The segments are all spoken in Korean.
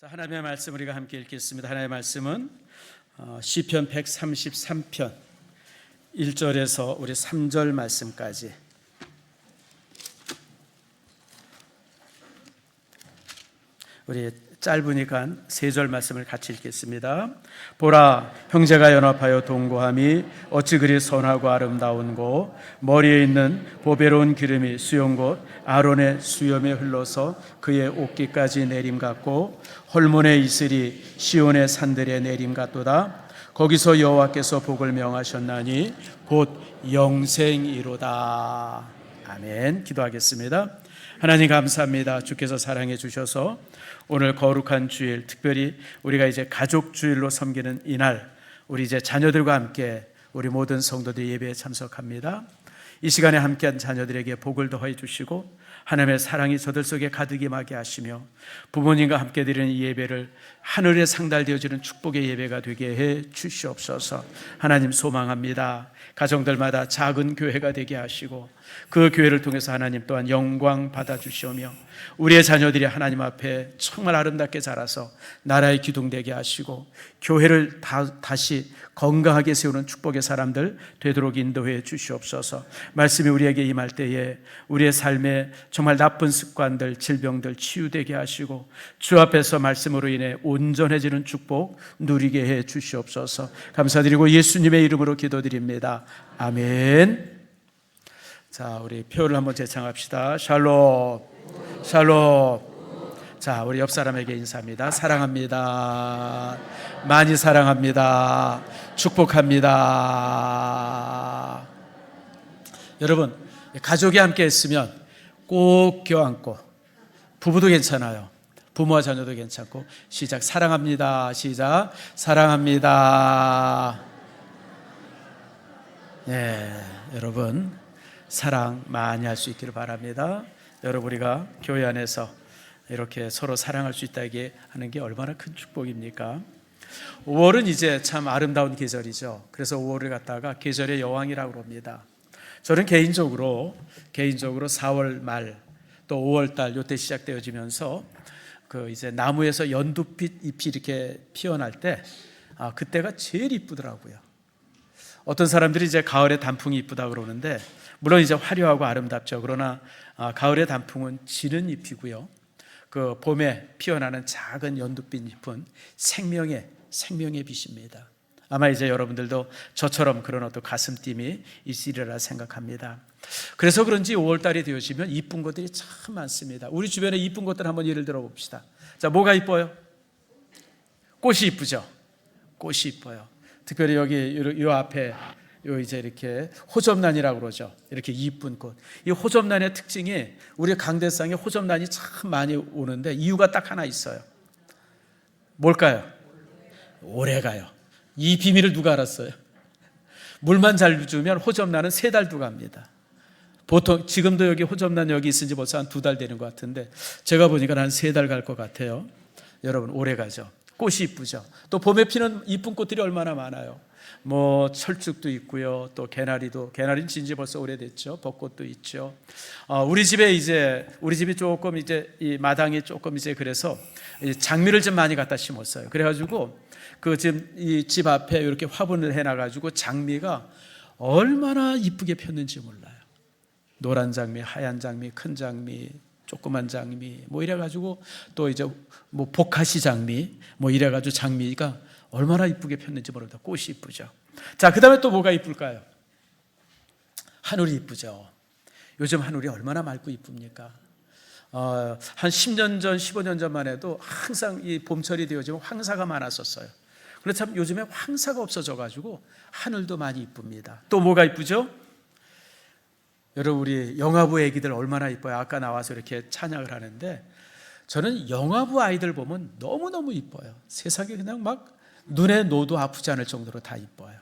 자, 하나님의 말씀 우리가 함께 읽겠습니다. 하나님의 말씀은 시편 133편 1절에서 우리 3절 말씀까지 우리 짧으니까 3절 말씀을 같이 읽겠습니다. 보라, 형제가 연합하여 동거함이 어찌 그리 선하고 아름다운고, 머리에 있는 보배로운 기름이 수용 곧 아론의 수염에 흘러서 그의 옷깃까지 내림 같고, 헐몬의 이슬이 시온의 산들에 내림 같도다. 거기서 여호와께서 복을 명하셨나니 곧 영생이로다. 아멘. 기도하겠습니다. 하나님 감사합니다. 주께서 사랑해 주셔서 오늘 거룩한 주일, 특별히 우리가 이제 가족 주일로 섬기는 이날, 우리 이제 자녀들과 함께 우리 모든 성도들 예배에 참석합니다. 이 시간에 함께한 자녀들에게 복을 더해 주시고 하나님의 사랑이 저들 속에 가득 임하게 하시며 부모님과 함께 드리는 이 예배를 하늘에 상달되어지는 축복의 예배가 되게 해 주시옵소서. 하나님 소망합니다. 가정들마다 작은 교회가 되게 하시고 그 교회를 통해서 하나님 또한 영광 받아주시오며 우리의 자녀들이 하나님 앞에 정말 아름답게 자라서 나라의 기둥되게 하시고 교회를 다시 건강하게 세우는 축복의 사람들 되도록 인도해 주시옵소서. 말씀이 우리에게 임할 때에 우리의 삶에 정말 나쁜 습관들, 질병들 치유되게 하시고 주 앞에서 말씀으로 인해 온전해지는 축복 누리게 해 주시옵소서. 감사드리고 예수님의 이름으로 기도드립니다. 아멘. 자, 우리 표를 한번 재창합시다. 샬롬, 샬롬. 자, 우리 옆 사람에게 인사합니다. 사랑합니다. 많이 사랑합니다. 축복합니다. 여러분, 가족이 함께 했으면 꼭 껴안고, 부부도 괜찮아요. 부모와 자녀도 괜찮고, 시작. 사랑합니다. 시작. 사랑합니다. 네, 여러분 사랑 많이 할 수 있기를 바랍니다. 여러분, 우리가 교회 안에서 이렇게 서로 사랑할 수 있다게 하는 게 얼마나 큰 축복입니까? 5월은 이제 참 아름다운 계절이죠. 그래서 5월을 갖다가 계절의 여왕이라고 합니다. 저는 개인적으로 4월 말 또 5월 달 요때 시작되어지면서 그 이제 나무에서 연두빛 잎이 이렇게 피어날 때 그때가 제일 이쁘더라고요. 어떤 사람들이 이제 가을에 단풍이 이쁘다 그러는데 물론 이제 화려하고 아름답죠. 그러나 가을의 단풍은 지는 잎이고요. 그 봄에 피어나는 작은 연두빛 잎은 생명의 빛입니다. 아마 이제 여러분들도 저처럼 그런 어떤 가슴팀이 있으리라 생각합니다. 그래서 그런지 5월달이 되어지면 이쁜 것들이 참 많습니다. 우리 주변에 이쁜 것들 한번 예를 들어 봅시다. 자, 뭐가 이뻐요? 꽃이 이쁘죠? 꽃이 이뻐요. 특별히 여기 요 앞에 요 이제 이렇게 호접란이라고 그러죠. 이렇게 이쁜 꽃. 이 호접란의 특징이 우리 강대상에 호접란이 참 많이 오는데 이유가 딱 하나 있어요. 뭘까요? 오래 가요. 이 비밀을 누가 알았어요? 물만 잘 주면 호접란은 3달 두 갑니다. 보통 지금도 여기 호접란 여기 있은지 벌써 한 2달 되는 것 같은데 제가 보니까 한 3달 갈 것 같아요. 여러분, 오래 가죠. 꽃이 이쁘죠. 또 봄에 피는 이쁜 꽃들이 얼마나 많아요. 뭐 철쭉도 있고요. 또 개나리는 진지 벌써 오래됐죠. 벚꽃도 있죠. 우리 집이 조금 이제 이 마당이 조금 이제 그래서 장미를 좀 많이 갖다 심었어요. 그래가지고 그 지금 이 집 앞에 이렇게 화분을 해놔가지고 장미가 얼마나 이쁘게 폈는지 몰라요. 노란 장미, 하얀 장미, 큰 장미, 조그만 장미, 뭐 이래가지고 또 이제 뭐 보카시 장미, 뭐 이래가지고 장미가 얼마나 이쁘게 폈는지 모릅니다. 꽃이 이쁘죠. 자, 그 다음에 또 뭐가 이쁠까요? 하늘이 이쁘죠. 요즘 하늘이 얼마나 맑고 이쁩니까? 한 10년 전, 15년 전만 해도 항상 이 봄철이 되어지면 황사가 많았었어요. 그런데 참 요즘에 황사가 없어져가지고 하늘도 많이 이쁩니다. 또 뭐가 이쁘죠? 여러분, 우리 영아부 애기들 얼마나 이뻐요. 아까 나와서 이렇게 찬양을 하는데 저는 영아부 아이들 보면 너무너무 이뻐요. 세상에 그냥 막 눈에 놓도 아프지 않을 정도로 다 이뻐요.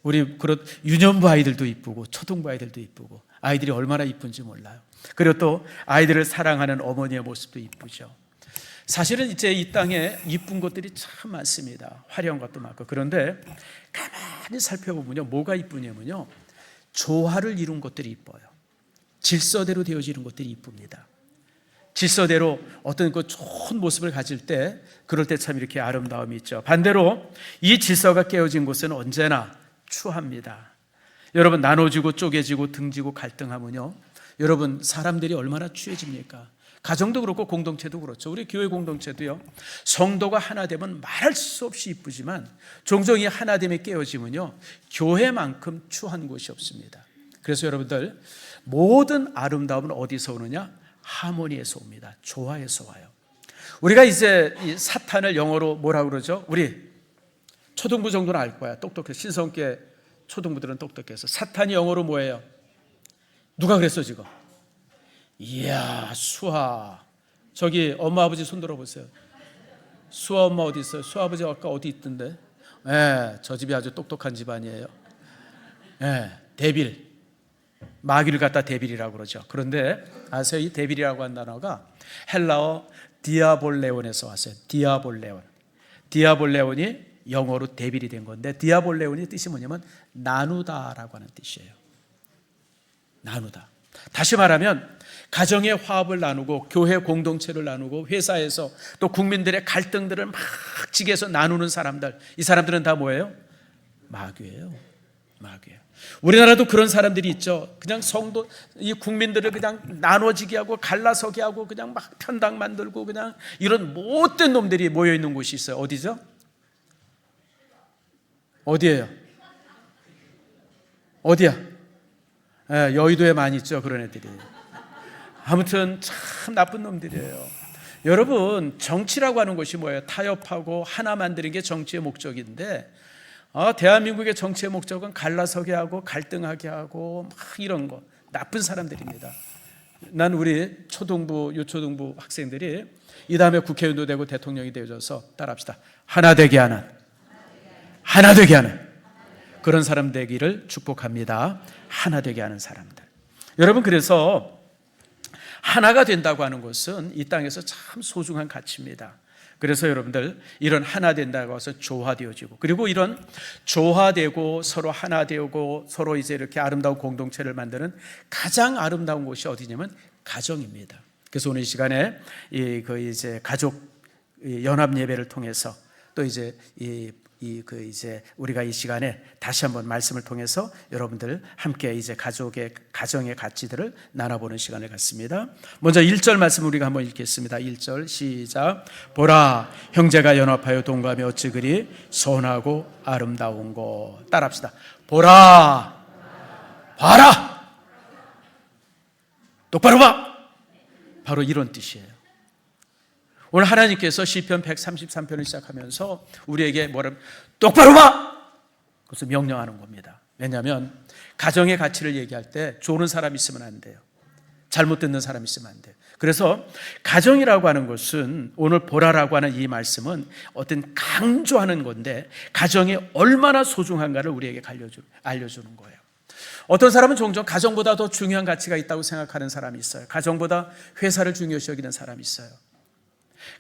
우리 그런 유년부 아이들도 이쁘고 초등부 아이들도 이쁘고 아이들이 얼마나 이쁜지 몰라요. 그리고 또 아이들을 사랑하는 어머니의 모습도 이쁘죠. 사실은 이제 이 땅에 이쁜 것들이 참 많습니다. 화려한 것도 많고. 그런데 가만히 살펴보면요, 뭐가 이쁘냐면요, 조화를 이룬 것들이 이뻐요. 질서대로 되어지는 것들이 이쁩니다. 질서대로 어떤 그 좋은 모습을 가질 때, 그럴 때 참 이렇게 아름다움이 있죠. 반대로 이 질서가 깨어진 곳은 언제나 추합니다. 여러분, 나눠지고 쪼개지고 등지고 갈등하면요, 여러분, 사람들이 얼마나 추해집니까? 가정도 그렇고 공동체도 그렇죠. 우리 교회 공동체도요, 성도가 하나 되면 말할 수 없이 이쁘지만 종종 이 하나됨이 깨어지면요, 교회만큼 추한 곳이 없습니다. 그래서 여러분들, 모든 아름다움은 어디서 오느냐? 하모니에서 옵니다. 조화에서 와요. 우리가 이제 이 사탄을 영어로 뭐라고 그러죠? 우리 초등부 정도는 알 거야. 똑똑해. 신성계 초등부들은 똑똑해서. 사탄이 영어로 뭐예요? 누가 그랬어 지금? 이야, 수아. 저기 엄마 아버지 손 들어보세요. 수아 엄마 어디 있어요? 수아 아버지 아까 어디 있던데? 저 집이 아주 똑똑한 집안이에요. 데빌. 마귀를 갖다 데빌이라고 그러죠. 그런데 아세요? 이 데빌이라고 한 단어가 헬라어 디아볼레온에서 왔어요. 디아볼레온이 영어로 데빌이 된 건데, 디아볼레온이 뜻이 뭐냐면 나누다라고 하는 뜻이에요. 나누다. 다시 말하면 가정의 화합을 나누고 교회 공동체를 나누고 회사에서 또 국민들의 갈등들을 막 지게서 나누는 사람들, 이 사람들은 다 뭐예요? 마귀예요. 마귀예요. 우리나라도 그런 사람들이 있죠. 그냥 성도, 이 국민들을 그냥 나눠지게 하고 갈라서게 하고 그냥 막 편당 만들고 그냥 이런 못된 놈들이 모여 있는 곳이 있어요. 어디죠? 어디예요? 어디야? 여의도에 많이 있죠, 그런 애들이. 아무튼 참 나쁜 놈들이에요. 여러분, 정치라고 하는 것이 뭐예요? 타협하고 하나 만드는 게 정치의 목적인데, 대한민국의 정치의 목적은 갈라서게 하고 갈등하게 하고 막 이런 거, 나쁜 사람들입니다. 난 우리 유초등부 학생들이 이 다음에 국회의원도 되고 대통령이 되어져서 따라합시다. 하나 되게 하는 그런 사람 되기를 축복합니다. 하나 되게 하는 사람들. 여러분, 그래서 하나가 된다고 하는 것은 이 땅에서 참 소중한 가치입니다. 그래서 여러분들, 이런 하나 된다고 해서 조화되어지고, 그리고 이런 조화되고 서로 하나 되고 서로 이제 이렇게 아름다운 공동체를 만드는 가장 아름다운 곳이 어디냐면 가정입니다. 그래서 오늘 이 시간에 이제 가족 연합 예배를 통해서 또 이제 이제 우리가 이 시간에 다시 한번 말씀을 통해서 여러분들 함께 이제 가정의 가치들을 나눠보는 시간을 갖습니다. 먼저 1절 말씀 우리가 한번 읽겠습니다. 1절 시작. 보라, 형제가 연합하여 동거하며 어찌 그리 선하고 아름다운고. 따라합시다. 보라, 봐라, 똑바로 봐. 바로 이런 뜻이에요. 오늘 하나님께서 시편 133편을 시작하면서 우리에게 뭐라면 똑바로 봐! 그래서 명령하는 겁니다. 왜냐하면 가정의 가치를 얘기할 때 조는 사람이 있으면 안 돼요. 잘못 듣는 사람이 있으면 안 돼요. 그래서 가정이라고 하는 것은, 오늘 보라라고 하는 이 말씀은 어떤 강조하는 건데, 가정이 얼마나 소중한가를 우리에게 알려주는 거예요. 어떤 사람은 종종 가정보다 더 중요한 가치가 있다고 생각하는 사람이 있어요. 가정보다 회사를 중요시 여기는 사람이 있어요.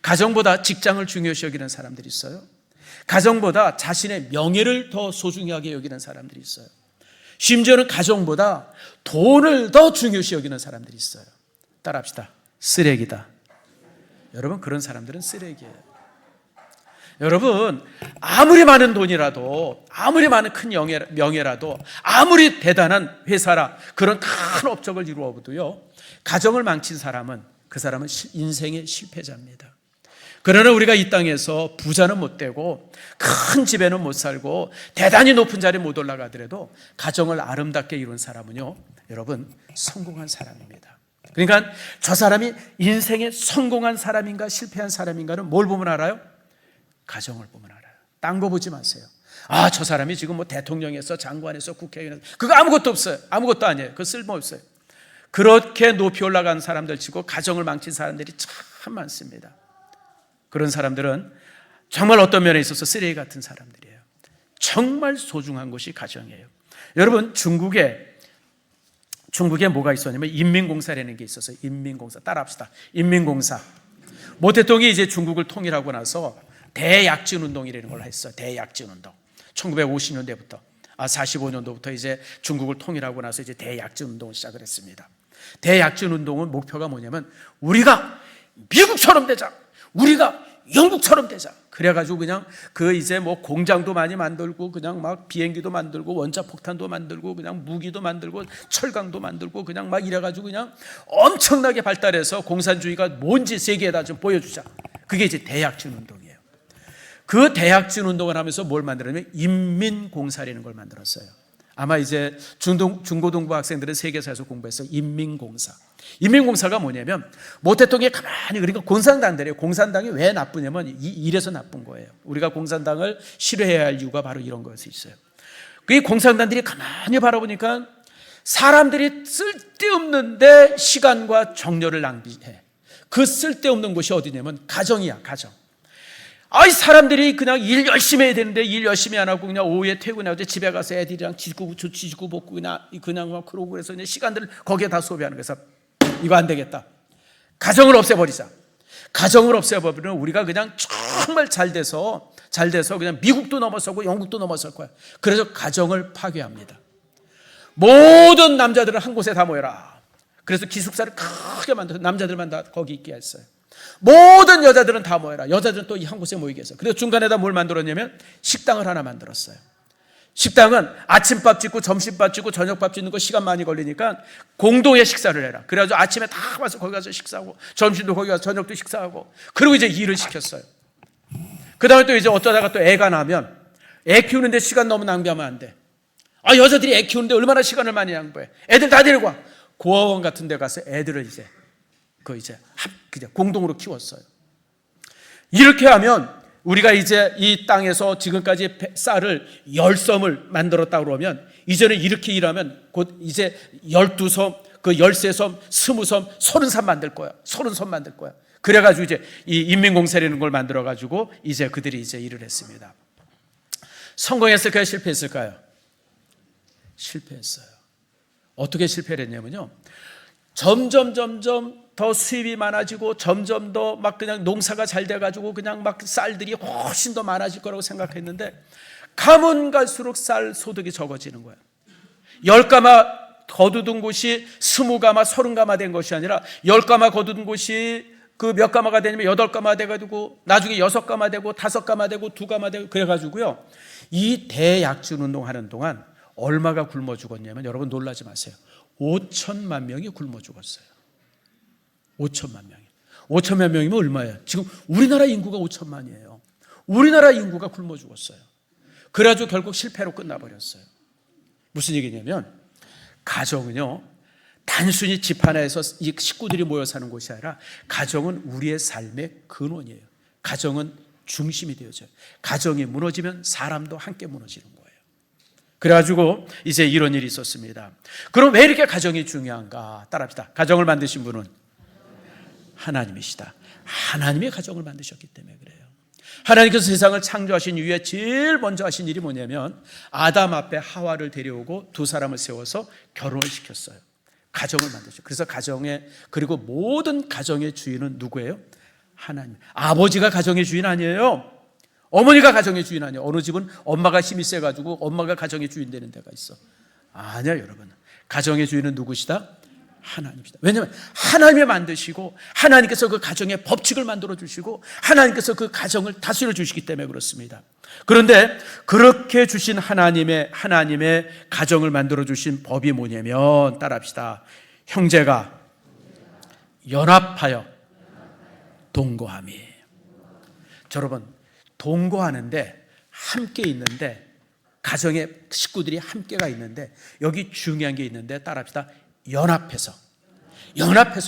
가정보다 직장을 중요시 여기는 사람들이 있어요. 가정보다 자신의 명예를 더 소중하게 여기는 사람들이 있어요. 심지어는 가정보다 돈을 더 중요시 여기는 사람들이 있어요. 따라합시다. 쓰레기다. 여러분, 그런 사람들은 쓰레기예요. 여러분, 아무리 많은 돈이라도, 아무리 많은 큰 명예라도, 아무리 대단한 회사라 그런 큰 업적을 이루어도요, 가정을 망친 사람은, 그 사람은 인생의 실패자입니다. 그러나 우리가 이 땅에서 부자는 못 되고 큰 집에는 못 살고 대단히 높은 자리에 못 올라가더라도 가정을 아름답게 이룬 사람은요, 여러분, 성공한 사람입니다. 그러니까 저 사람이 인생에 성공한 사람인가 실패한 사람인가는 뭘 보면 알아요? 가정을 보면 알아요. 딴 거 보지 마세요. 저 사람이 지금 뭐 대통령에서 장관에서 국회의원에서, 그거 아무것도 없어요. 아무것도 아니에요. 그거 쓸모없어요. 그렇게 높이 올라간 사람들 치고 가정을 망친 사람들이 참 많습니다. 그런 사람들은 정말 어떤 면에 있어서 쓰레기 같은 사람들이에요. 정말 소중한 것이 가정이에요. 여러분, 중국에 뭐가 있었냐면 인민공사라는 게 있었어요. 인민공사. 따라합시다. 인민공사. 모 대통령이 이제 중국을 통일하고 나서 대약진 운동이라는 걸 했어요. 대약진 운동. 1950년대부터 45년도부터 이제 중국을 통일하고 나서 이제 대약진 운동을 시작을 했습니다. 대약진 운동은 목표가 뭐냐면 우리가 미국처럼 되자. 우리가 영국처럼 되자. 그래가지고 그냥 이제 뭐 공장도 많이 만들고 그냥 막 비행기도 만들고 원자폭탄도 만들고 그냥 무기도 만들고 철강도 만들고 그냥 막 이래가지고 그냥 엄청나게 발달해서 공산주의가 뭔지 세계에다 좀 보여주자. 그게 이제 대약진 운동이에요. 그 대약진 운동을 하면서 뭘 만들었냐면 인민공사라는 걸 만들었어요. 아마 이제 중고등부 학생들은 세계사에서 공부했어요. 인민공사. 인민공사가 뭐냐면 모태통에 가만히, 그러니까 공산당들이에요. 공산당이 왜 나쁘냐면 이래서 나쁜 거예요. 우리가 공산당을 싫어해야 할 이유가 바로 이런 것이 있어요. 그 공산당들이 가만히 바라보니까 사람들이 쓸데없는데 시간과 정열을 낭비해. 그 쓸데없는 곳이 어디냐면 가정이야, 가정. 사람들이 그냥 일 열심히 해야 되는데 일 열심히 안 하고 그냥 오후에 퇴근하고 집에 가서 애들이랑 지지고 볶고 그냥 막 그러고 그래서 그냥 시간들을 거기에 다 소비하는 거예요. 그래서 이거 안 되겠다. 가정을 없애버리자. 가정을 없애버리면 우리가 그냥 정말 잘 돼서 그냥 미국도 넘어서고 영국도 넘어설 거야. 그래서 가정을 파괴합니다. 모든 남자들은 한 곳에 다 모여라. 그래서 기숙사를 크게 만들어서 남자들만 다 거기 있게 했어요. 모든 여자들은 다 모여라. 여자들은 또 이 한 곳에 모이게 했어요. 그래서 중간에다 뭘 만들었냐면 식당을 하나 만들었어요. 식당은 아침밥 짓고 점심밥 짓고 저녁밥 짓는 거 시간 많이 걸리니까 공동의 식사를 해라. 그래가지고 아침에 다 와서 거기 가서 식사하고 점심도 거기 가서 저녁도 식사하고, 그리고 이제 일을 시켰어요. 그 다음에 또 이제 어쩌다가 또 애가 나면 애 키우는데 시간 너무 낭비하면 안 돼. 여자들이 애 키우는데 얼마나 시간을 많이 낭비해. 애들 다 데리고 와. 고아원 같은 데 가서 애들을 이제 그냥 공동으로 키웠어요. 이렇게 하면 우리가 이제 이 땅에서 지금까지 쌀을 10섬을 만들었다고 그러면 이제는 이렇게 일하면 곧 이제 12섬, 그 13섬, 20섬, 30섬 만들 거야. 30섬 만들 거야. 그래가지고 이제 이 인민공사라는 걸 만들어가지고 이제 그들이 이제 일을 했습니다. 성공했을까요? 실패했을까요? 실패했어요. 어떻게 실패를 했냐면요. 점점 더 수입이 많아지고 점점 더 막 그냥 농사가 잘 돼가지고 그냥 막 쌀들이 훨씬 더 많아질 거라고 생각했는데 가면 갈수록 쌀 소득이 적어지는 거예요. 10가마 거두던 곳이 20가마, 30가마 된 것이 아니라 10가마 거두던 곳이 그 몇 가마가 되냐면 8가마 돼가지고 나중에 6가마 되고 5가마 되고 2가마 되고 그래가지고요. 이 대약진 운동하는 동안 얼마가 굶어 죽었냐면, 여러분 놀라지 마세요. 5천만 명이 굶어 죽었어요. 5천만 명이. 5천만 명이면 얼마예요? 지금 우리나라 인구가 5천만이에요. 우리나라 인구가 굶어 죽었어요. 그래가지고 결국 실패로 끝나버렸어요. 무슨 얘기냐면 가정은요, 단순히 집 하나에서 이 식구들이 모여 사는 곳이 아니라 가정은 우리의 삶의 근원이에요. 가정은 중심이 되어져요. 가정이 무너지면 사람도 함께 무너지는 거예요. 그래가지고 이제 이런 일이 있었습니다. 그럼 왜 이렇게 가정이 중요한가? 따라합시다. 가정을 만드신 분은 하나님이시다. 하나님의 가정을 만드셨기 때문에 그래요. 하나님께서 세상을 창조하신 이후에 제일 먼저 하신 일이 뭐냐면 아담 앞에 하와를 데려오고 두 사람을 세워서 결혼을 시켰어요. 가정을 만드셨어요. 그래서 그리고 모든 가정의 주인은 누구예요? 하나님. 아버지가 가정의 주인 아니에요. 어머니가 가정의 주인 아니에요. 어느 집은 엄마가 힘이 세가지고 엄마가 가정의 주인 되는 데가 있어. 아니야, 여러분. 가정의 주인은 누구시다? 하나님이시다. 왜냐하면 하나님이 만드시고 하나님께서 그 가정의 법칙을 만들어 주시고 하나님께서 그 가정을 다스려 주시기 때문에 그렇습니다. 그런데 그렇게 주신 하나님의 가정을 만들어 주신 법이 뭐냐면, 따라합시다. 형제가 연합하여 동거함이. 여러분, 동거하는데 함께 있는데, 가정의 식구들이 함께가 있는데 여기 중요한 게 있는데, 따라합시다. 연합해서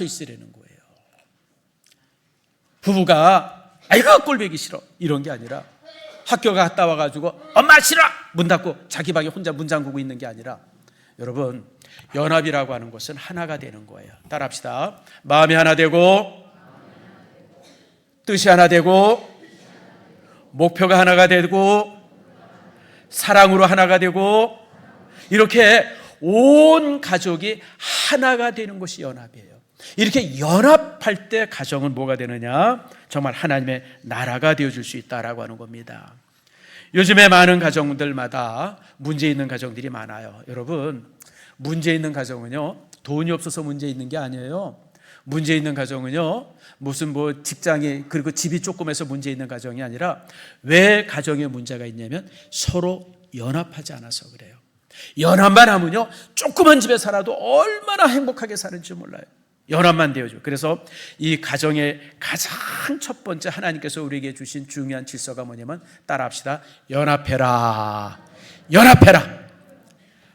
있으려는 거예요. 부부가 아이고 꼴보기 싫어 이런 게 아니라, 학교 갔다 와가지고 엄마 싫어 문 닫고 자기 방에 혼자 문 잠그고 있는 게 아니라, 여러분 연합이라고 하는 것은 하나가 되는 거예요. 따라합시다. 마음이 하나 되고 뜻이 하나 되고 목표가 하나가 되고 사랑으로 하나가 되고, 이렇게 온 가족이 하나가 되는 것이 연합이에요. 이렇게 연합할 때 가정은 뭐가 되느냐? 정말 하나님의 나라가 되어줄 수 있다라고 하는 겁니다. 요즘에 많은 가정들마다 문제 있는 가정들이 많아요. 여러분, 문제 있는 가정은요, 돈이 없어서 문제 있는 게 아니에요. 문제 있는 가정은요, 무슨 뭐 직장이 그리고 집이 조금해서 문제 있는 가정이 아니라 왜 가정에 문제가 있냐면 서로 연합하지 않아서 그래요. 연합만 하면요, 조그만 집에 살아도 얼마나 행복하게 사는지 몰라요. 연합만 되어줘. 그래서 이 가정의 가장 첫 번째 하나님께서 우리에게 주신 중요한 질서가 뭐냐면 따라합시다. 연합해라. 연합해라.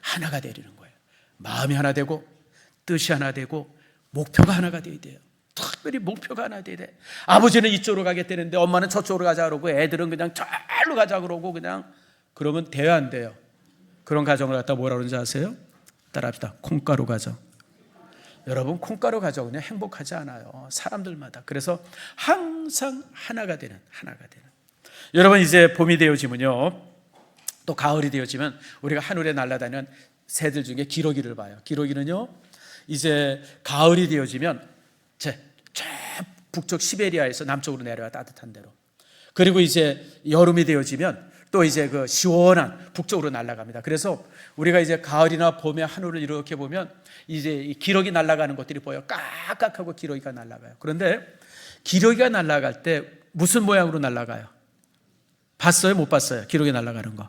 하나가 되리는 거예요. 마음이 하나 되고 뜻이 하나 되고 목표가 하나가 되어야 돼요. 특별히 목표가 하나 되어야 돼. 아버지는 이쪽으로 가겠다는데 엄마는 저쪽으로 가자 그러고 애들은 그냥 저로 가자 그러고 그냥 그러면 돼야 안 돼요. 그런 가정을 갖다 뭐라 그러는지 아세요? 따라합시다. 콩가루 가정. 여러분, 콩가루 가정은요 행복하지 않아요. 사람들마다. 그래서 항상 하나가 되는. 여러분, 이제 봄이 되어지면요, 또 가을이 되어지면 우리가 하늘에 날아다니는 새들 중에 기러기를 봐요. 기러기는요 이제 가을이 되어지면 저 북쪽 시베리아에서 남쪽으로 내려와 따뜻한 데로, 그리고 이제 여름이 되어지면 또 이제 그 시원한 북쪽으로 날아갑니다. 그래서 우리가 이제 가을이나 봄에 하늘을 이렇게 보면 이제 이 기러기 날아가는 것들이 보여. 깍깍하고 기러기가 날아가요. 그런데 기러기가 날아갈 때 무슨 모양으로 날아가요? 봤어요? 못 봤어요? 기러기 날아가는 거.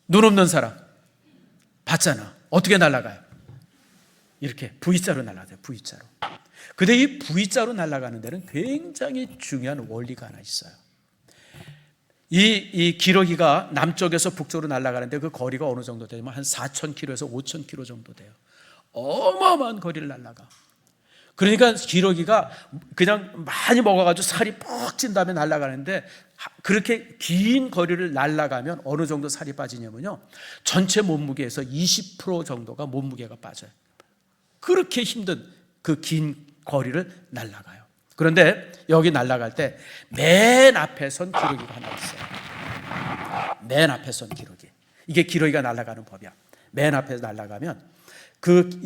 눈 없는 사람 봤잖아. 어떻게 날아가요? 이렇게 V자로 날아가요. V자로. 근데 이 V자로 날아가는 데는 굉장히 중요한 원리가 하나 있어요. 이 기러기가 남쪽에서 북쪽으로 날아가는데 그 거리가 어느 정도 되냐면 한 4,000km에서 5,000km 정도 돼요. 어마어마한 거리를 날아가. 그러니까 기러기가 그냥 많이 먹어가지고 살이 푹 찐 다음에 날아가는데, 그렇게 긴 거리를 날아가면 어느 정도 살이 빠지냐면요, 전체 몸무게에서 20% 정도가 몸무게가 빠져요. 그렇게 힘든 그 긴 거리를 날아가요. 그런데 여기 날아갈 때 맨 앞에 선 기러기가 하나 있어요. 맨 앞에 선 기러기. 이게 기러기가 날아가는 법이야. 맨 앞에 날아가면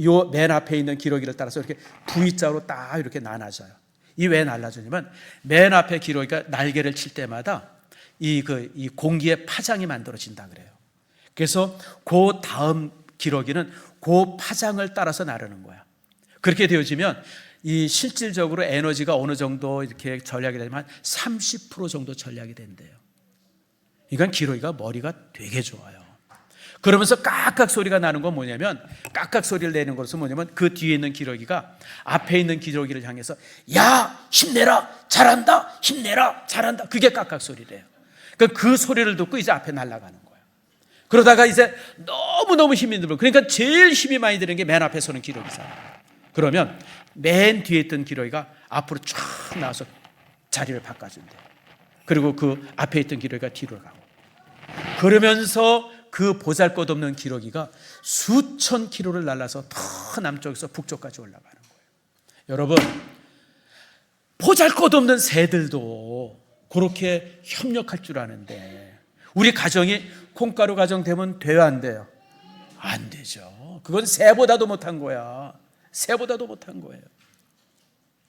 요 맨 앞에 있는 기러기를 따라서 이렇게 V자로 딱 이렇게 나눠져요. 이 왜 날라주냐면 맨 앞에 기러기가 날개를 칠 때마다 이 공기의 파장이 만들어진다 그래요. 그래서 그 다음 기러기는 그 파장을 따라서 나르는 거야. 그렇게 되어지면 이 실질적으로 에너지가 어느 정도 이렇게 전략이 되면 30% 정도 전략이 된대요. 그러니까 기러기가 머리가 되게 좋아요. 그러면서 깍깍 소리가 나는 건 뭐냐면, 깍깍 소리를 내는 것은 뭐냐면 그 뒤에 있는 기러기가 앞에 있는 기러기를 향해서 야 힘내라 잘한다 힘내라 잘한다, 그게 깍깍 소리래요. 그러니까 그 소리를 듣고 이제 앞에 날아가는 거예요. 그러다가 이제 너무너무 힘이 들고, 그러니까 제일 힘이 많이 드는 게 맨 앞에 서는 기러기잖아요. 그러면 맨 뒤에 있던 기러기가 앞으로 쫙 나와서 자리를 바꿔준대요. 그리고 그 앞에 있던 기러기가 뒤로 가고, 그러면서 그 보잘것없는 기러기가 수천 킬로를 날아서 더 남쪽에서 북쪽까지 올라가는 거예요. 여러분, 보잘것없는 새들도 그렇게 협력할 줄 아는데 우리 가정이 콩가루 가정 되면 돼요 안 돼요? 안 되죠. 그건 새보다도 못한 거야. 새보다도 못한 거예요.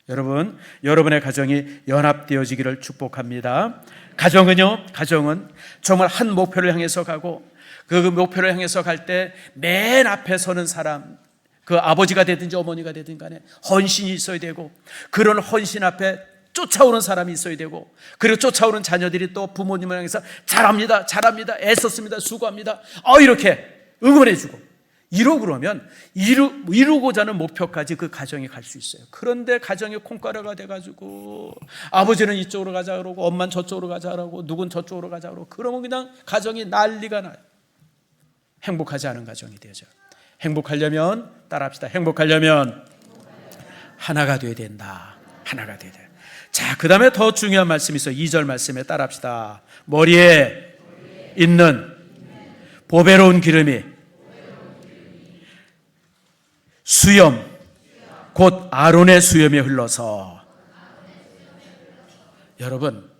여러분, 여러분의 가정이 연합되어지기를 축복합니다. 가정은 정말 한 목표를 향해서 가고, 그 목표를 향해서 갈 때 맨 앞에 서는 사람, 그 아버지가 되든지 어머니가 되든 간에 헌신이 있어야 되고, 그런 헌신 앞에 쫓아오는 사람이 있어야 되고, 그리고 쫓아오는 자녀들이 또 부모님을 향해서 잘합니다 애썼습니다 수고합니다 이렇게 응원해주고, 그러면 이루고자 하는 목표까지 그 가정이 갈 수 있어요. 그런데 가정이 콩가루가 돼가지고 아버지는 이쪽으로 가자 그러고 엄마는 저쪽으로 가자 그러고 누군 저쪽으로 가자 그러고, 그러면 그냥 가정이 난리가 나요. 행복하지 않은 가정이 되죠. 행복하려면 따라합시다. 행복하려면 하나가 돼야 된다. 하나가 돼야 돼. 자, 그 다음에 더 중요한 말씀이 있어요. 2절 말씀에 따라합시다. 머리에 있는 보배로운 기름이 수염, 곧 아론의 수염에 흘러서. 여러분,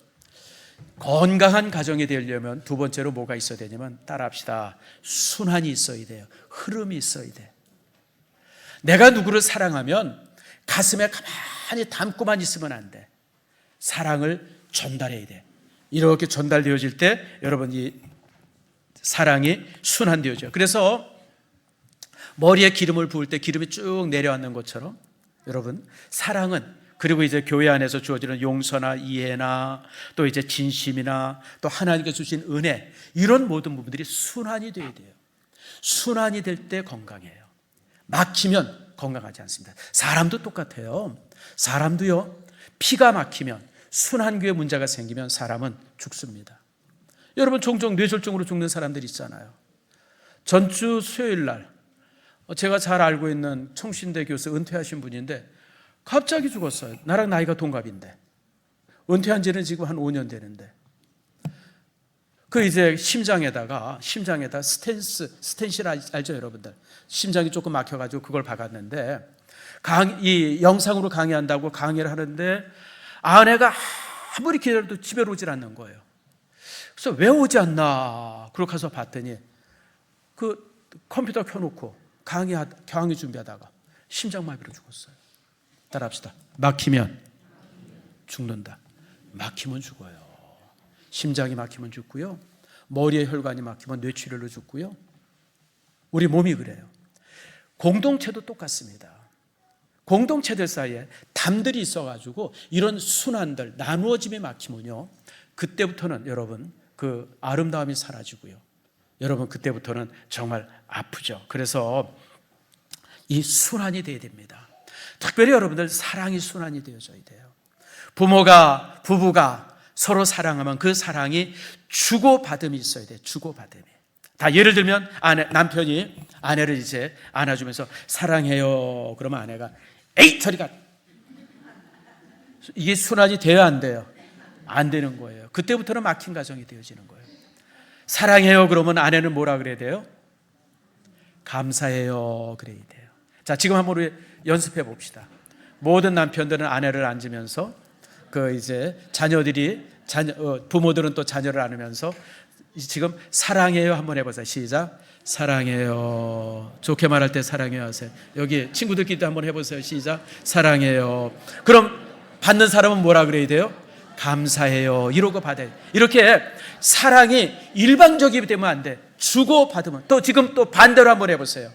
건강한 가정이 되려면 두 번째로 뭐가 있어야 되냐면 따라합시다. 순환이 있어야 돼요. 흐름이 있어야 돼. 내가 누구를 사랑하면 가슴에 가만히 담고만 있으면 안 돼. 사랑을 전달해야 돼. 이렇게 전달되어질 때 여러분 이 사랑이 순환되어져요. 그래서 머리에 기름을 부을 때 기름이 쭉 내려앉는 것처럼 여러분, 사랑은, 그리고 이제 교회 안에서 주어지는 용서나 이해나 또 이제 진심이나 또 하나님께 주신 은혜, 이런 모든 부분들이 순환이 돼야 돼요. 순환이 될 때 건강해요. 막히면 건강하지 않습니다. 사람도 똑같아요. 사람도요, 피가 막히면, 순환구에 문제가 생기면 사람은 죽습니다. 여러분, 종종 뇌졸중으로 죽는 사람들이 있잖아요. 전주 수요일 날 제가 잘 알고 있는 청신대 교수, 은퇴하신 분인데 갑자기 죽었어요. 나랑 나이가 동갑인데, 은퇴한 지는 지금 한 5년 되는데, 그 이제 심장에다가 스텐실 알죠, 여러분들? 심장이 조금 막혀가지고 그걸 박았는데, 이 영상으로 강의한다고 강의를 하는데 아내가 아무리 기다려도 집에 오질 않는 거예요. 그래서 왜 오지 않나? 그러고 가서 봤더니 그 컴퓨터 켜놓고 강의 준비하다가 심장마비로 죽었어요. 따라합시다. 막히면 죽는다. 막히면 죽어요. 심장이 막히면 죽고요, 머리에 혈관이 막히면 뇌출혈로 죽고요. 우리 몸이 그래요. 공동체도 똑같습니다. 공동체들 사이에 담들이 있어가지고 이런 순환들, 나누어짐이 막히면요, 그때부터는 여러분 그 아름다움이 사라지고요, 여러분 그때부터는 정말 아프죠. 그래서 이 순환이 돼야 됩니다. 특별히 여러분들 사랑이 순환이 되어져야 돼요. 부부가 서로 사랑하면 그 사랑이 주고받음이 있어야 돼요. 주고받음이. 다 예를 들면 남편이 아내를 이제 안아주면서 사랑해요. 그러면 아내가 에이 저리가. 이게 순환이 돼야 안 돼요? 안 되는 거예요. 그때부터는 막힌 가정이 되어지는 거예요. 사랑해요. 그러면 아내는 뭐라 그래야 돼요? 감사해요. 그래야 돼요. 자, 지금 한번 우리 연습해 봅시다. 모든 남편들은 아내를 앉으면서 이제 부모들은 또 자녀를 안으면서 지금 사랑해요 한번 해보세요. 시작. 사랑해요. 좋게 말할 때 사랑해요 하세요. 여기 친구들끼리도 한번 해보세요. 시작. 사랑해요. 그럼 받는 사람은 뭐라 그래야 돼요? 감사해요. 이러고 받아요. 이렇게 사랑이 일방적이기 때문에 안 돼. 주고 받으면. 또 지금 또 반대로 한번 해보세요.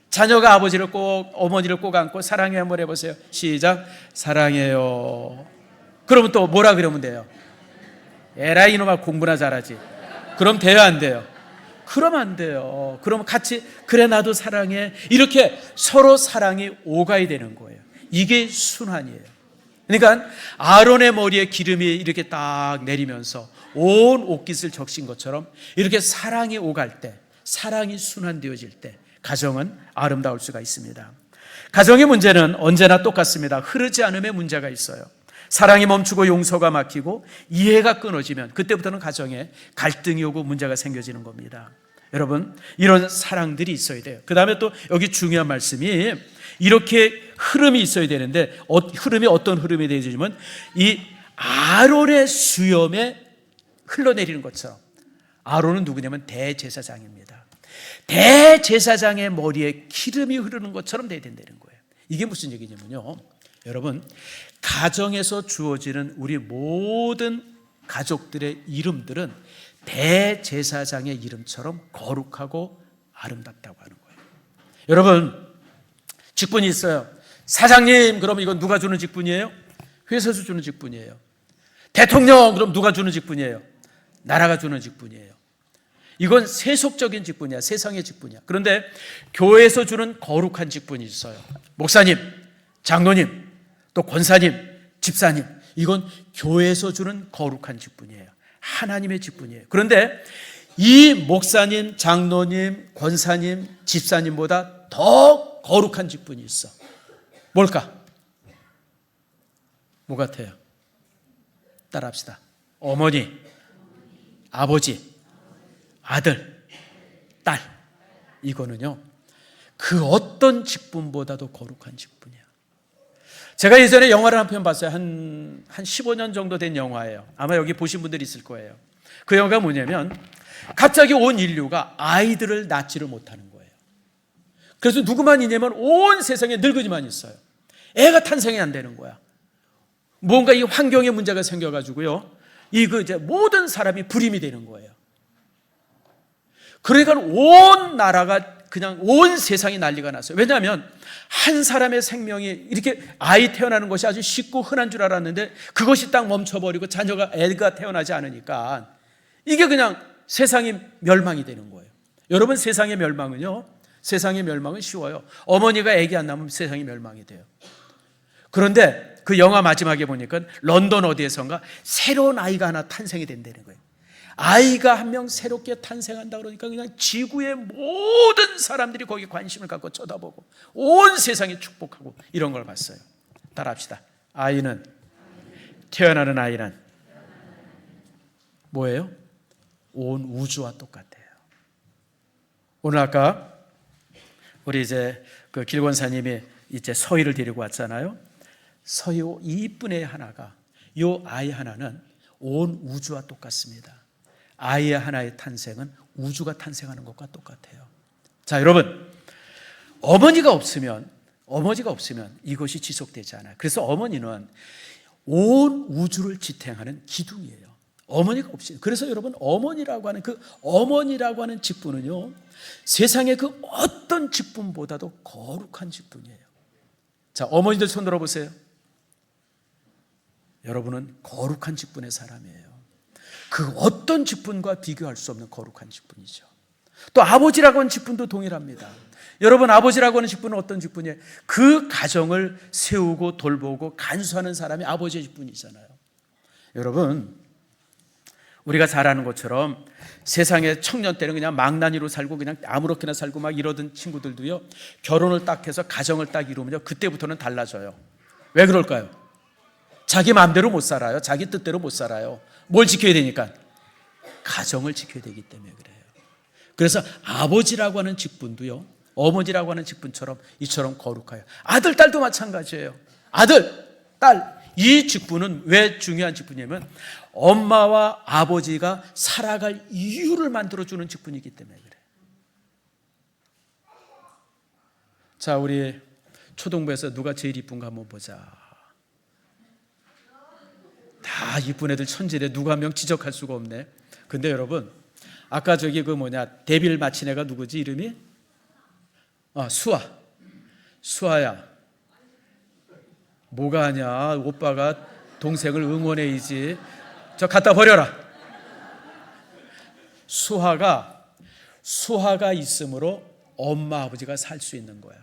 자녀가 아버지를 어머니를 꼭 안고 사랑해요 한번 해보세요. 시작. 사랑해요. 그러면 또 뭐라 그러면 돼요? 에라이 이놈아 공부나 잘하지. 그럼 돼요 안 돼요? 그러면 안 돼요. 그러면 같이 그래 나도 사랑해. 이렇게 서로 사랑이 오가야 되는 거예요. 이게 순환이에요. 그러니까 아론의 머리에 기름이 이렇게 딱 내리면서 온 옷깃을 적신 것처럼 이렇게 사랑이 오갈 때, 사랑이 순환되어질 때 가정은 아름다울 수가 있습니다. 가정의 문제는 언제나 똑같습니다. 흐르지 않음에 문제가 있어요. 사랑이 멈추고 용서가 막히고 이해가 끊어지면 그때부터는 가정에 갈등이 오고 문제가 생겨지는 겁니다. 여러분, 이런 사랑들이 있어야 돼요. 그 다음에 또 여기 중요한 말씀이 이렇게 흐름이 있어야 되는데, 흐름이 어떤 흐름이 되어지면 이 아론의 수염에 흘러내리는 것처럼. 아론은 누구냐면 대제사장입니다. 대제사장의 머리에 기름이 흐르는 것처럼 돼야 된다는 거예요. 이게 무슨 얘기냐면요, 여러분, 가정에서 주어지는 우리 모든 가족들의 이름들은 대제사장의 이름처럼 거룩하고 아름답다고 하는 거예요. 여러분, 직분이 있어요. 사장님, 그럼 이건 누가 주는 직분이에요? 회사에서 주는 직분이에요. 대통령, 그럼 누가 주는 직분이에요? 나라가 주는 직분이에요. 이건 세속적인 직분이야. 세상의 직분이야. 그런데 교회에서 주는 거룩한 직분이 있어요. 목사님, 장로님, 또 권사님, 집사님, 이건 교회에서 주는 거룩한 직분이에요. 하나님의 직분이에요. 그런데 이 목사님, 장로님, 권사님, 집사님보다 더 거룩한 직분이 있어. 뭘까? 뭐 같아요? 따라합시다. 어머니, 아버지, 아들, 딸. 이거는요, 그 어떤 직분보다도 거룩한 직분이야. 제가 예전에 영화를 한 편 봤어요. 한 15년 정도 된 영화예요. 아마 여기 보신 분들이 있을 거예요. 그 영화가 뭐냐면 갑자기 온 인류가 아이들을 낳지를 못하는 거예요. 그래서 누구만 있냐면 온 세상에 늙은이만 있어요. 애가 탄생이 안 되는 거야. 뭔가 이 환경에 문제가 생겨가지고요, 이제 모든 사람이 불임이 되는 거예요. 그러니까 온 나라가 그냥 온 세상이 난리가 났어요. 왜냐하면 한 사람의 생명이 이렇게 아이 태어나는 것이 아주 쉽고 흔한 줄 알았는데 그것이 딱 멈춰버리고 애가 태어나지 않으니까 이게 그냥 세상이 멸망이 되는 거예요. 여러분, 세상의 멸망은 쉬워요. 어머니가 아기 안 낳으면 세상이 멸망이 돼요. 그런데 그 영화 마지막에 보니까 런던 어디에선가 새로운 아이가 하나 탄생이 된다는 거예요. 아이가 한 명 새롭게 탄생한다 그러니까 그냥 지구의 모든 사람들이 거기에 관심을 갖고 쳐다보고 온 세상이 축복하고 이런 걸 봤어요. 따라합시다. 태어나는 아이는 뭐예요? 온 우주와 똑같아요. 오늘 아까 우리 이제 그 길권사님이 이제 서희를 데리고 왔잖아요. 서희 이쁜 애 하나가, 요 아이 하나는 온 우주와 똑같습니다. 아이 하나의 탄생은 우주가 탄생하는 것과 똑같아요. 자, 여러분, 어머니가 없으면 이것이 지속되지 않아요. 그래서 어머니는 온 우주를 지탱하는 기둥이에요. 어머니가 없이. 그래서 여러분, 어머니라고 하는 직분은요, 세상의 그 어떤 직분보다도 거룩한 직분이에요. 자, 어머니들 손 들어보세요. 여러분은 거룩한 직분의 사람이에요. 그 어떤 직분과 비교할 수 없는 거룩한 직분이죠. 또 아버지라고 하는 직분도 동일합니다. 여러분, 아버지라고 하는 직분은 어떤 직분이에요? 그 가정을 세우고 돌보고 간수하는 사람이 아버지의 직분이잖아요. 여러분, 우리가 잘 아는 것처럼 세상에 청년 때는 그냥 망나니로 살고 그냥 아무렇게나 살고 막 이러던 친구들도요, 결혼을 딱 해서 가정을 딱 이루면요, 그때부터는 달라져요. 왜 그럴까요? 자기 마음대로 못 살아요. 자기 뜻대로 못 살아요. 뭘 지켜야 되니까? 가정을 지켜야 되기 때문에 그래요. 그래서 아버지라고 하는 직분도요, 어머니라고 하는 직분처럼 이처럼 거룩해요. 아들, 딸도 마찬가지예요. 아들, 딸, 이 직분은 왜 중요한 직분이냐면 엄마와 아버지가 살아갈 이유를 만들어주는 직분이기 때문에 그래요. 자, 우리 초등부에서 누가 제일 이쁜가 한번 보자. 다 이쁜 애들 천지래. 누가 한 명 지적할 수가 없네. 근데 여러분, 아까 저기 데뷔를 마친 애가 누구지? 이름이? 수아야. 뭐가 하냐? 오빠가 동생을 응원해야지. 저 갖다 버려라. 수아가 있으므로 엄마 아버지가 살 수 있는 거야.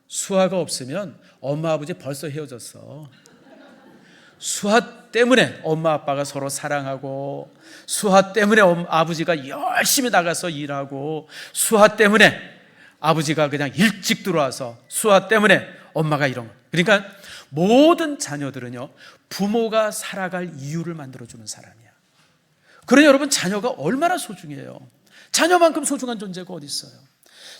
수아가 없으면 엄마 아버지 벌써 헤어졌어. 수아 때문에 엄마 아빠가 서로 사랑하고, 수아 때문에 아버지가 열심히 나가서 일하고, 수아 때문에 아버지가 그냥 일찍 들어와서, 수아 때문에 엄마가 이런 거. 그러니까 모든 자녀들은요, 부모가 살아갈 이유를 만들어주는 사람이야. 그러니 여러분, 자녀가 얼마나 소중해요. 자녀만큼 소중한 존재가 어디 있어요?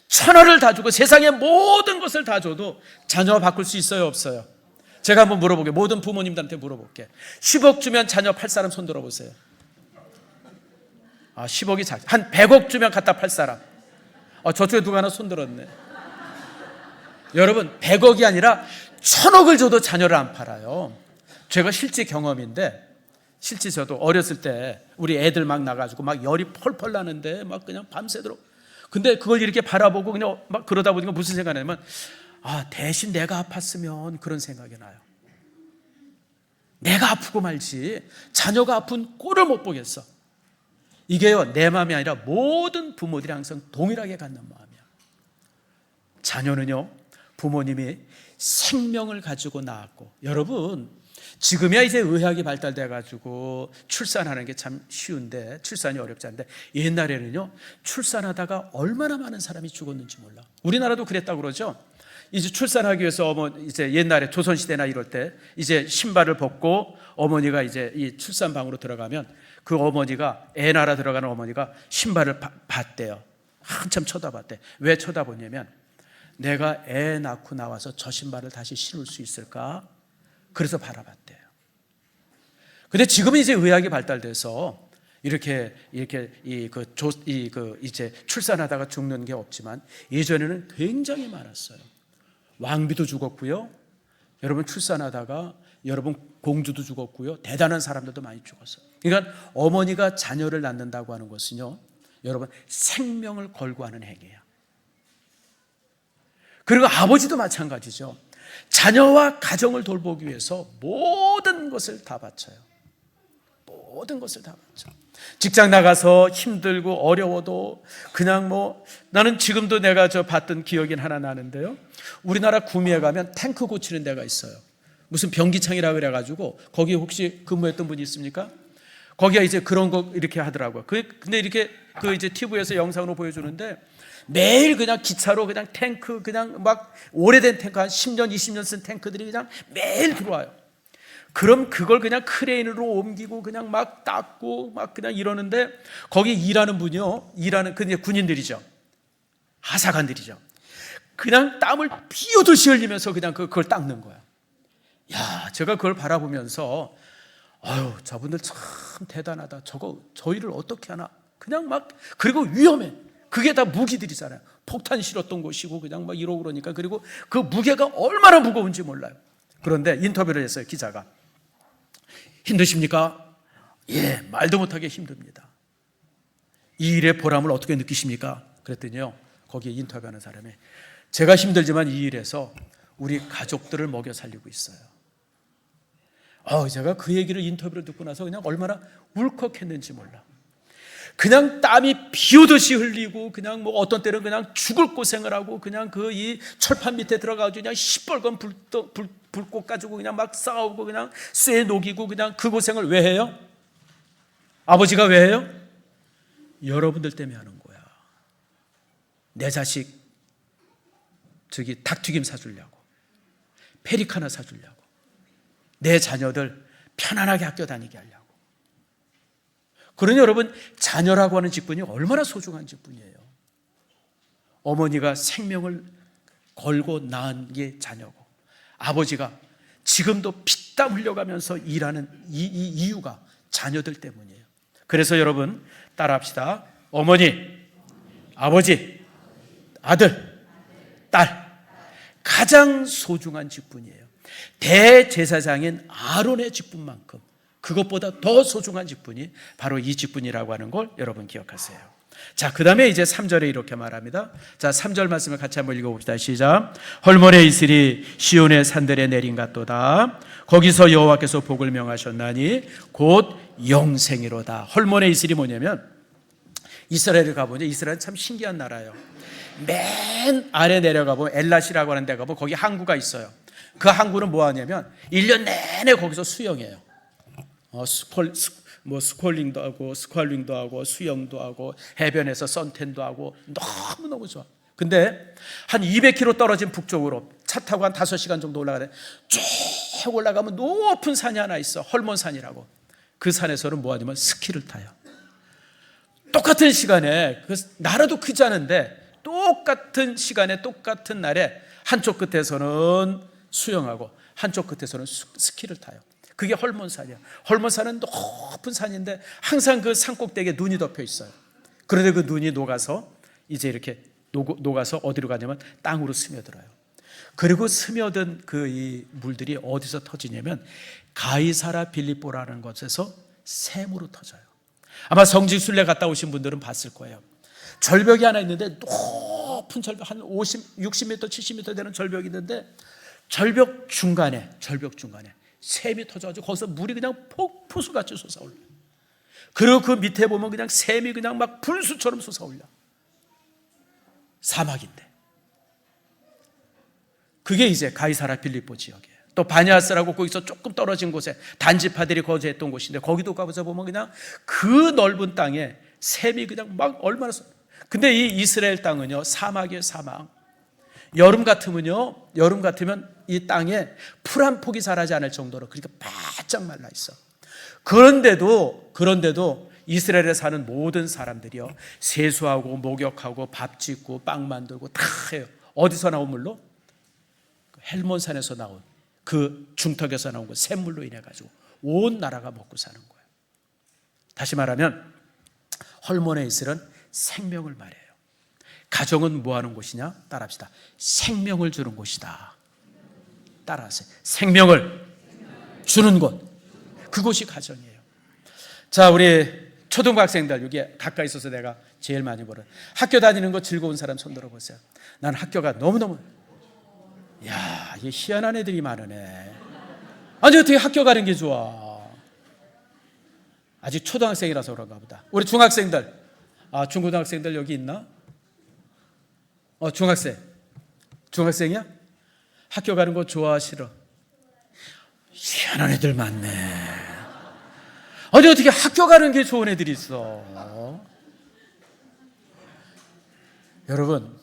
천하를 다 주고 세상의 모든 것을 다 줘도 자녀 바꿀 수 있어요, 없어요? 제가 한번 물어볼게요. 모든 부모님들한테 물어볼게요. 10억 주면 자녀 팔 사람 손 들어보세요. 10억이 작지. 한 100억 주면 갖다 팔 사람. 저쪽에 누가 하나 손 들었네. 여러분, 100억이 아니라 1000억을 줘도 자녀를 안 팔아요. 제가 실제 경험인데, 실제 저도 어렸을 때 우리 애들 막 나가지고 막 열이 펄펄 나는데 막 그냥 밤새도록. 근데 그걸 이렇게 바라보고 그냥 막 그러다 보니까 무슨 생각이 나냐면, 대신 내가 아팠으면, 그런 생각이 나요. 내가 아프고 말지 자녀가 아픈 꼴을 못 보겠어. 이게요, 내 마음이 아니라 모든 부모들이 항상 동일하게 갖는 마음이야. 자녀는요, 부모님이 생명을 가지고 낳았고, 여러분, 지금이야 이제 의학이 발달돼 가지고 출산하는 게 참 쉬운데, 출산이 어렵지 않은데, 옛날에는요, 출산하다가 얼마나 많은 사람이 죽었는지 몰라. 우리나라도 그랬다고 그러죠. 이제 출산하기 위해서 이제 옛날에 조선시대나 이럴 때 이제 신발을 벗고 어머니가 이제 이 출산방으로 들어가면 그 어머니가, 애 낳아 들어가는 어머니가 신발을 봤대요. 한참 쳐다봤대. 왜 쳐다보냐면, 내가 애 낳고 나와서 저 신발을 다시 신을 수 있을까? 그래서 바라봤대요. 근데 지금은 이제 의학이 발달돼서 이제 출산하다가 죽는 게 없지만, 예전에는 굉장히 많았어요. 왕비도 죽었고요. 여러분, 출산하다가 여러분 공주도 죽었고요. 대단한 사람들도 많이 죽었어요. 그러니까 어머니가 자녀를 낳는다고 하는 것은요, 여러분 생명을 걸고 하는 행위예요. 그리고 아버지도 마찬가지죠. 자녀와 가정을 돌보기 위해서 모든 것을 다 바쳐요. 모든 것을 다 바쳐. 직장 나가서 힘들고 어려워도 그냥 나는 지금도 내가 봤던 기억이 하나 나는데요. 우리나라 구미에 가면 탱크 고치는 데가 있어요. 무슨 변기창이라 그래가지고 거기 혹시 근무했던 분이 있습니까? 거기가 이제 그런 거 이렇게 하더라고요. 근데 이렇게 이제 TV에서 영상으로 보여주는데 매일 그냥 기차로 그냥 탱크 그냥 막 오래된 탱크 한 10년, 20년 쓴 탱크들이 그냥 매일 들어와요. 그럼 그걸 그냥 크레인으로 옮기고 그냥 막 닦고 막 그냥 이러는데 거기 일하는 분이요. 그냥 군인들이죠. 하사관들이죠. 그냥 땀을 피우듯이 흘리면서 그냥 그걸 닦는 거예요. 야, 제가 그걸 바라보면서 아유, 저분들 참 대단하다. 저 일을 어떻게 하나. 그냥 막, 그리고 위험해. 그게 다 무기들이잖아요. 폭탄 실었던 곳이고 그냥 막 이러고 그러니까. 그리고 그 무게가 얼마나 무거운지 몰라요. 그런데 인터뷰를 했어요, 기자가. 힘드십니까? 예, 말도 못하게 힘듭니다. 이 일의 보람을 어떻게 느끼십니까? 그랬더니요, 거기에 인터뷰하는 사람이 제가 힘들지만 이 일에서 우리 가족들을 먹여 살리고 있어요. 제가 그 얘기를 인터뷰를 듣고 나서 그냥 얼마나 울컥했는지 몰라. 그냥 땀이 비오듯이 흘리고 그냥 어떤 때는 그냥 죽을 고생을 하고 그냥 이 철판 밑에 들어가가지고 그냥 시뻘건 불꽃 가지고 그냥 막 싸우고 그냥 쇠 녹이고 그냥 그 고생을 왜 해요? 아버지가 왜 해요? 여러분들 때문에 하는 거야. 내 자식 닭튀김 사주려고, 페리카나 사주려고, 내 자녀들 편안하게 학교 다니게 하려고. 그러니 여러분, 자녀라고 하는 직분이 얼마나 소중한 직분이에요. 어머니가 생명을 걸고 낳은 게 자녀고, 아버지가 지금도 피땀 흘려가면서 일하는 이 이유가 자녀들 때문이에요. 그래서 여러분 따라합시다. 어머니, 아버지, 아들, 딸, 가장 소중한 직분이에요. 대제사장인 아론의 직분만큼 그것보다 더 소중한 직분이 바로 이 직분이라고 하는 걸 여러분 기억하세요. 자, 그 다음에 이제 3절에 이렇게 말합니다. 자, 3절 말씀을 같이 한번 읽어봅시다. 시작. 헐모에 있으리 시온의 산들에 내린 같도다. 거기서 여호와께서 복을 명하셨나니 곧 영생이로다. 헐모에 있으리 뭐냐면, 이스라엘을 가보니 이스라엘은 참 신기한 나라예요. 맨 아래 내려가보면 엘랏이라고 하는 데 가보면 거기 항구가 있어요. 그 항구는 뭐 하냐면 1년 내내 거기서 수영해요. 스콜링도 하고 스퀄링도 하고 수영도 하고 해변에서 선탠도 하고 너무너무 좋아. 근데 한 200km 떨어진 북쪽으로 차 타고 한 5시간 정도 올라가는데 쭉 올라가면 높은 산이 하나 있어. 헐몬산이라고. 그 산에서는 뭐 하냐면 스키를 타요. 똑같은 시간에, 나라도 크지 않은데 똑같은 시간에 똑같은 날에 한쪽 끝에서는 수영하고 한쪽 끝에서는 스키를 타요. 그게 헐몬산이야. 헐몬산은 높은 산인데 항상 그 산 꼭대기에 눈이 덮여 있어요. 그런데 그 눈이 녹아서 이제 이렇게 녹아서 어디로 가냐면 땅으로 스며들어요. 그리고 스며든 이 물들이 어디서 터지냐면 가이사라 빌립보라는 곳에서 샘으로 터져요. 아마 성지 순례 갔다 오신 분들은 봤을 거예요. 절벽이 하나 있는데 높은 절벽, 한 50, 60m, 70m 되는 절벽이 있는데 절벽 중간에 샘이 터져가지고 거기서 물이 그냥 폭포수같이 솟아올려요. 그리고 그 밑에 보면 그냥 샘이 그냥 막 분수처럼 솟아올려. 사막인데. 그게 이제 가이사라 빌립보 지역이에요. 또 바냐스라고 거기서 조금 떨어진 곳에 단지파들이 거주했던 곳인데 거기도 가보자 보면 그냥 그 넓은 땅에 샘이 그냥 막 얼마나 근데 이 이스라엘 땅은요 사막이에요. 사막. 여름 같으면 이 땅에 풀 한 폭이 자라지 않을 정도로 그러니까 바짝 말라 있어. 그런데도 이스라엘에 사는 모든 사람들이요 세수하고 목욕하고 밥 짓고 빵 만들고 다 해요. 어디서 나온 물로? 헬몬산에서 나온 그 중턱에서 나온 그 샘물로 인해 가지고 온 나라가 먹고 사는 거예요. 다시 말하면 헐몬의 이슬은 생명을 말해요. 가정은 뭐 하는 곳이냐? 따라합시다. 생명을 주는 곳이다. 따라하세요. 생명을 주는 곳. 그곳이 가정이에요. 자, 우리 초등학생들 여기 가까이 있어서 내가 제일 많이 보는 학교 다니는 거 즐거운 사람 손 들어보세요. 난 학교가 너무너무 야, 이게 희한한 애들이 많으네. 아니 어떻게 학교 가는 게 좋아? 아직 초등학생이라서 그런가 보다. 우리 중학생들, 중고등학생들 여기 있나? 중학생이야? 학교 가는 거 좋아 싫어? 희한한 애들 많네. 아니 어떻게 학교 가는 게 좋은 애들이 있어? 여러분,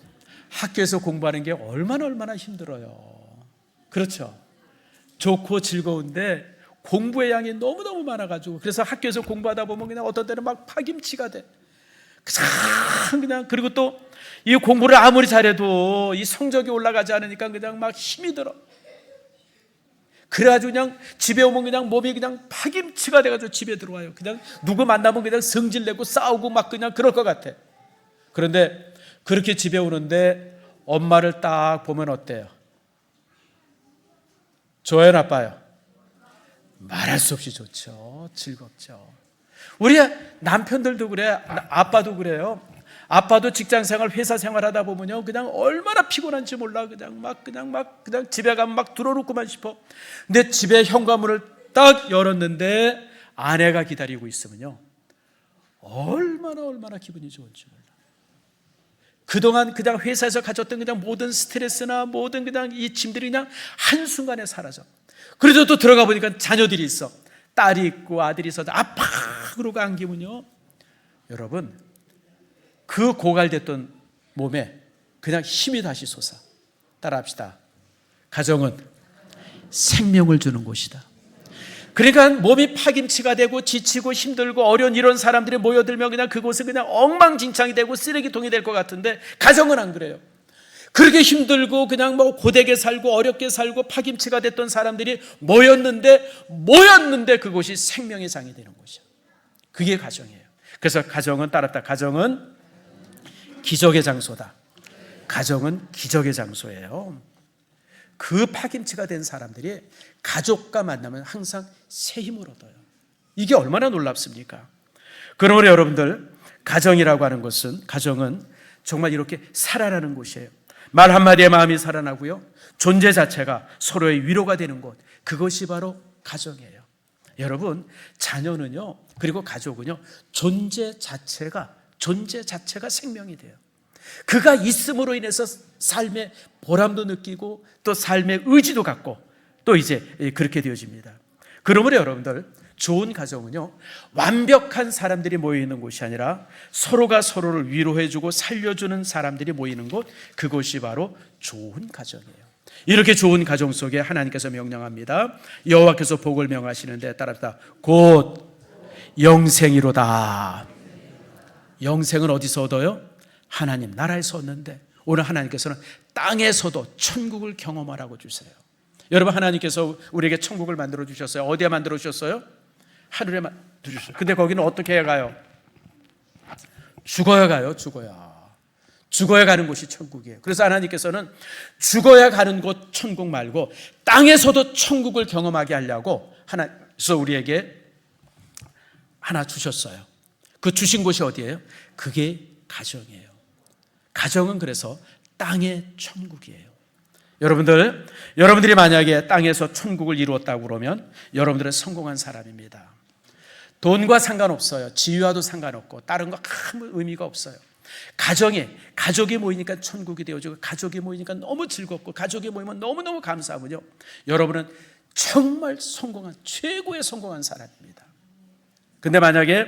학교에서 공부하는 게 얼마나 힘들어요. 그렇죠? 좋고 즐거운데 공부의 양이 너무너무 많아가지고, 그래서 학교에서 공부하다 보면 그냥 어떤 때는 막 파김치가 돼. 그냥, 그리고 또 이 공부를 아무리 잘해도 이 성적이 올라가지 않으니까 그냥 막 힘이 들어. 그래가지고 그냥 집에 오면 그냥 몸이 그냥 파김치가 돼가지고 집에 들어와요. 그냥 누구 만나면 그냥 성질내고 싸우고 막 그냥 그럴 것 같아. 그런데 그렇게 집에 오는데 엄마를 딱 보면 어때요? 좋아요, 나빠요? 말할 수 없이 좋죠. 즐겁죠. 우리 남편들도 그래. 아빠도 그래요. 아빠도 직장 생활, 회사 생활 하다 보면요, 그냥 얼마나 피곤한지 몰라. 그냥 집에 가면 막 들어놓고만 싶어. 근데 집에 현관문을 딱 열었는데 아내가 기다리고 있으면요, 얼마나 기분이 좋은지 몰라. 그동안 그냥 회사에서 가졌던 그냥 모든 스트레스나 모든 그냥 이 짐들이 그냥 한순간에 사라져. 그래도 또 들어가 보니까 자녀들이 있어. 딸이 있고 아들이 있어. 아파! 그러고 안기면요, 여러분, 그 고갈됐던 몸에 그냥 힘이 다시 솟아. 따라합시다. 가정은 생명을 주는 곳이다. 그러니까 몸이 파김치가 되고 지치고 힘들고 어려운 이런 사람들이 모여들면 그냥 그곳은 그냥 엉망진창이 되고 쓰레기통이 될 것 같은데, 가정은 안 그래요. 그렇게 힘들고 그냥 뭐 고되게 살고 어렵게 살고 파김치가 됐던 사람들이 모였는데 그곳이 생명의 장이 되는 곳이야. 그게 가정이에요. 그래서 가정은 따랐다. 가정은 기적의 장소다. 가정은 기적의 장소예요. 그 파김치가 된 사람들이 가족과 만나면 항상 새 힘을 얻어요. 이게 얼마나 놀랍습니까? 그러므로 여러분들, 가정이라고 하는 것은, 가정은 정말 이렇게 살아나는 곳이에요. 말 한마디에 마음이 살아나고요, 존재 자체가 서로의 위로가 되는 곳, 그것이 바로 가정이에요. 여러분, 자녀는요, 그리고 가족은요, 존재 자체가 생명이 돼요. 그가 있음으로 인해서 삶의 보람도 느끼고 또 삶의 의지도 갖고 또 이제 그렇게 되어집니다. 그러므로 여러분들, 좋은 가정은요, 완벽한 사람들이 모이는 곳이 아니라 서로가 서로를 위로해주고 살려주는 사람들이 모이는 곳, 그것이 바로 좋은 가정이에요. 이렇게 좋은 가정 속에 하나님께서 명령합니다. 여호와께서 복을 명하시는데 따라합시다. 곧 영생이로다. 영생은 어디서 얻어요? 하나님 나라에서 얻는데, 오늘 하나님께서는 땅에서도 천국을 경험하라고 주세요. 여러분, 하나님께서 우리에게 천국을 만들어 주셨어요. 어디에 만들어 주셨어요? 하늘에 만들어 주셨어요. 근데 거기는 어떻게 해야 가요? 죽어야 가요. 죽어야 가는 곳이 천국이에요. 그래서 하나님께서는 죽어야 가는 곳 천국 말고 땅에서도 천국을 경험하게 하려고 하나님께서 우리에게 하나 주셨어요. 그 주신 곳이 어디예요? 그게 가정이에요. 가정은 그래서 땅의 천국이에요. 여러분들이 만약에 땅에서 천국을 이루었다고 그러면 여러분들은 성공한 사람입니다. 돈과 상관없어요. 지위와도 상관없고 다른 거 아무 의미가 없어요. 가족이 모이니까 천국이 되어지고, 가족이 모이니까 너무 즐겁고, 가족이 모이면 너무너무 감사하군요. 여러분은 정말 최고의 성공한 사람입니다. 근데 만약에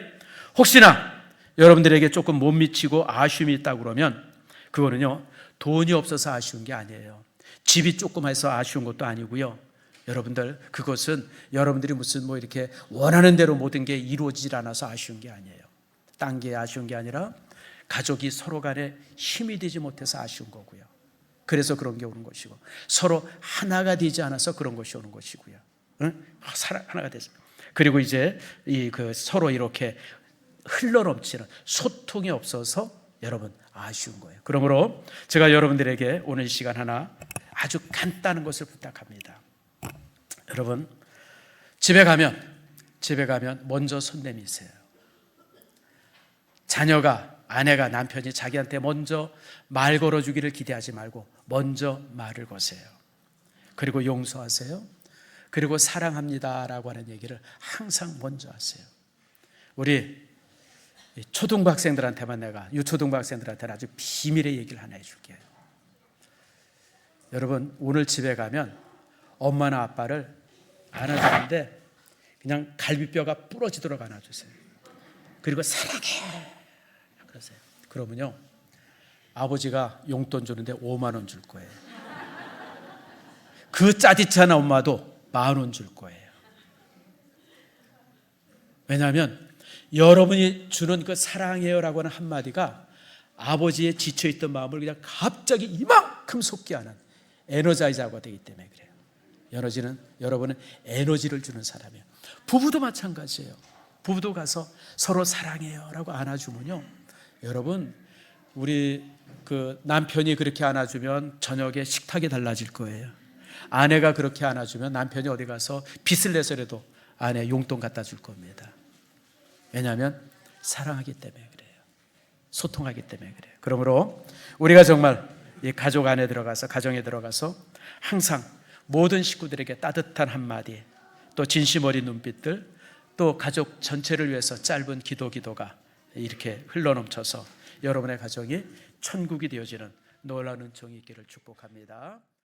혹시나 여러분들에게 조금 못 미치고 아쉬움이 있다고 그러면 그거는요, 돈이 없어서 아쉬운 게 아니에요. 집이 조그마해서 아쉬운 것도 아니고요. 여러분들, 그것은 여러분들이 무슨 이렇게 원하는 대로 모든 게 이루어지질 않아서 아쉬운 게 아니에요. 딴 게 아쉬운 게 아니라 가족이 서로 간에 힘이 되지 못해서 아쉬운 거고요. 그래서 그런 게 오는 것이고, 서로 하나가 되지 않아서 그런 것이 오는 것이고요. 하나가 돼서. 그리고 이제 서로 이렇게 흘러넘치는 소통이 없어서 여러분 아쉬운 거예요. 그러므로 제가 여러분들에게 오늘 이 시간 하나 아주 간단한 것을 부탁합니다. 여러분, 집에 가면 먼저 손 내미세요. 자녀가, 아내가, 남편이 자기한테 먼저 말 걸어주기를 기대하지 말고 먼저 말을 거세요. 그리고 용서하세요. 그리고 사랑합니다라고 하는 얘기를 항상 먼저 하세요. 우리 초등학생들한테만 내가, 유초등학생들한테는 아주 비밀의 얘기를 하나 해줄게요. 여러분, 오늘 집에 가면 엄마나 아빠를 안아주는데 그냥 갈비뼈가 부러지도록 안아주세요. 그리고 사랑해 그러세요. 그러면요, 아버지가 용돈 주는데 5만 원 줄 거예요. 그 짜릿한 엄마도 10,000원 줄 거예요. 왜냐하면 여러분이 주는 그 사랑해요라고 하는 한마디가 아버지의 지쳐있던 마음을 그냥 갑자기 이만큼 솟게하는 에너자이저가 되기 때문에 그래요. 여러분은 에너지를 주는 사람이에요. 부부도 마찬가지예요. 부부도 가서 서로 사랑해요라고 안아주면요, 여러분, 우리 그 남편이 그렇게 안아주면 저녁에 식탁이 달라질 거예요. 아내가 그렇게 안아주면 남편이 어디 가서 빚을 내서라도 아내 용돈 갖다 줄 겁니다. 왜냐하면 사랑하기 때문에 그래요. 소통하기 때문에 그래요. 그러므로 우리가 정말 이 가족 안에 들어가서, 가정에 들어가서 항상 모든 식구들에게 따뜻한 한마디, 또 진심 어린 눈빛들, 또 가족 전체를 위해서 짧은 기도가 이렇게 흘러넘쳐서 여러분의 가정이 천국이 되어지는 놀라운 은총이 있기를 축복합니다.